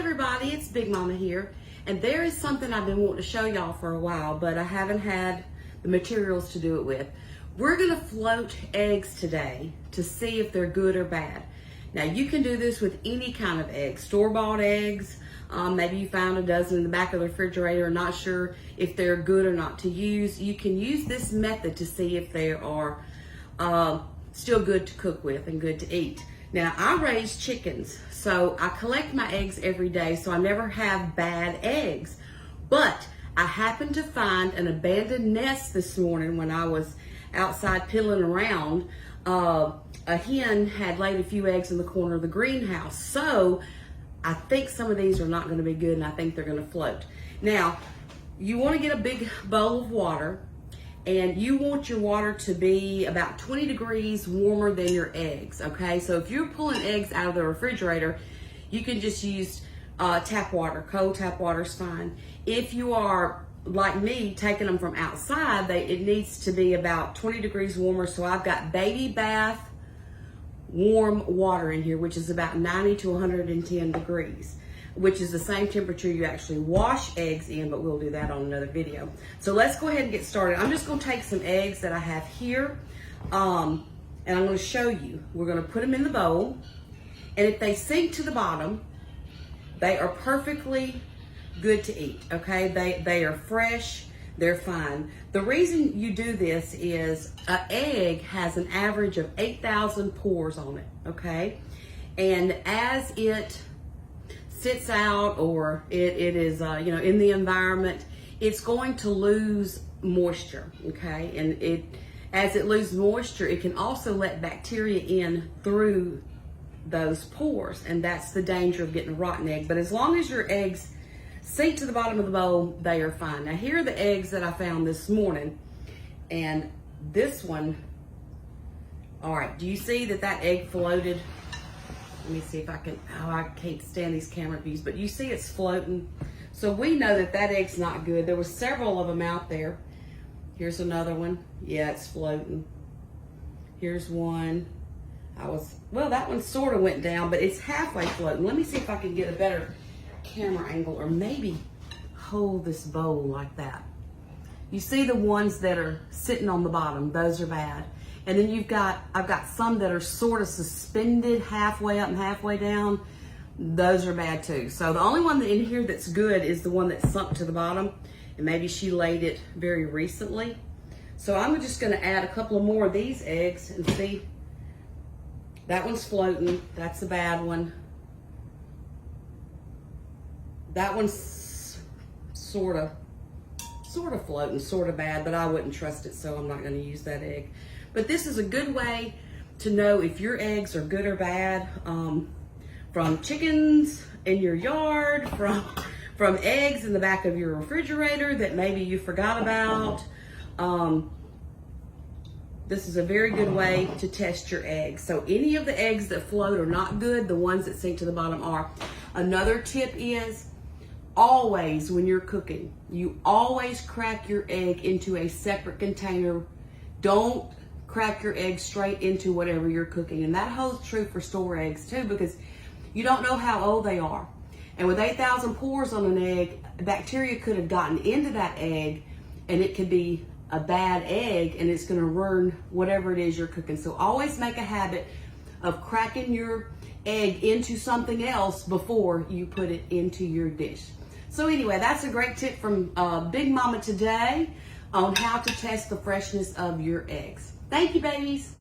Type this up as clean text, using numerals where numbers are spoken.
everybody, it's Big Mama here, and there is something I've been wanting to show y'all for a while, but I haven't had the materials to do it with. We're gonna float eggs today to see if they're good or bad. Now you can do this with any kind of eggs, store-bought eggs. Maybe you found a dozen in the back of the refrigerator, not sure if they're good or not to use. You can use this method to see if they are still good to cook with and good to eat. Now, I raise chickens, so I collect my eggs every day, so I never have bad eggs. But I happened to find an abandoned nest this morning when I was outside piddling around. A hen had laid a few eggs in the corner of the greenhouse, so I think some of these are not going to be good, and I think they're going to float. Now, you want to get a big bowl of water, and you want your water to be about 20 degrees warmer than your eggs, okay? So if you're pulling eggs out of the refrigerator, you can just use tap water. Cold tap water is fine. If you are, like me, taking them from outside, it needs to be about 20 degrees warmer. So I've got baby bath warm water in here, which is about 90 to 110 degrees. Which is the same temperature you actually wash eggs in, but we'll do that on another video. So let's go ahead and get started. I'm just gonna take some eggs that I have here, and I'm gonna show you. We're gonna put them in the bowl, and if they sink to the bottom, they are perfectly good to eat, okay? They are fresh, they're fine. The reason you do this is an egg has an average of 8,000 pores on it, okay? And as it sits out or it is in the environment, it's going to lose moisture, okay? And as it loses moisture, it can also let bacteria in through those pores, and that's the danger of getting a rotten egg. But as long as your eggs sink to the bottom of the bowl, they are fine. Now here are the eggs that I found this morning, and this one, all right, do you see that egg floated? Let me see if I can, I can't stand these camera views, but you see it's floating. So we know that egg's not good. There were several of them out there. Here's another one. Yeah, it's floating. Here's one. Well, that one sort of went down, but it's halfway floating. Let me see if I can get a better camera angle, or maybe hold this bowl like that. You see the ones that are sitting on the bottom, those are bad. And then I've got some that are sort of suspended halfway up and halfway down. Those are bad too. So the only one in here that's good is the one that sunk to the bottom, and maybe she laid it very recently. So I'm just gonna add a couple of more of these eggs and see. That one's floating, that's a bad one. That one's sort of floating, sort of bad, but I wouldn't trust it, so I'm not gonna use that egg. But this is a good way to know if your eggs are good or bad, from chickens in your yard, from eggs in the back of your refrigerator that maybe you forgot about. This is a very good way to test your eggs. So any of the eggs that float are not good, the ones that sink to the bottom are. Another tip is, always when you're cooking, you always crack your egg into a separate container. Don't crack your eggs straight into whatever you're cooking. And that holds true for store eggs too, because you don't know how old they are. And with 8,000 pores on an egg, bacteria could have gotten into that egg, and it could be a bad egg, and it's gonna ruin whatever it is you're cooking. So always make a habit of cracking your egg into something else before you put it into your dish. So anyway, that's a great tip from Big Mama today on how to test the freshness of your eggs. Thank you, babies.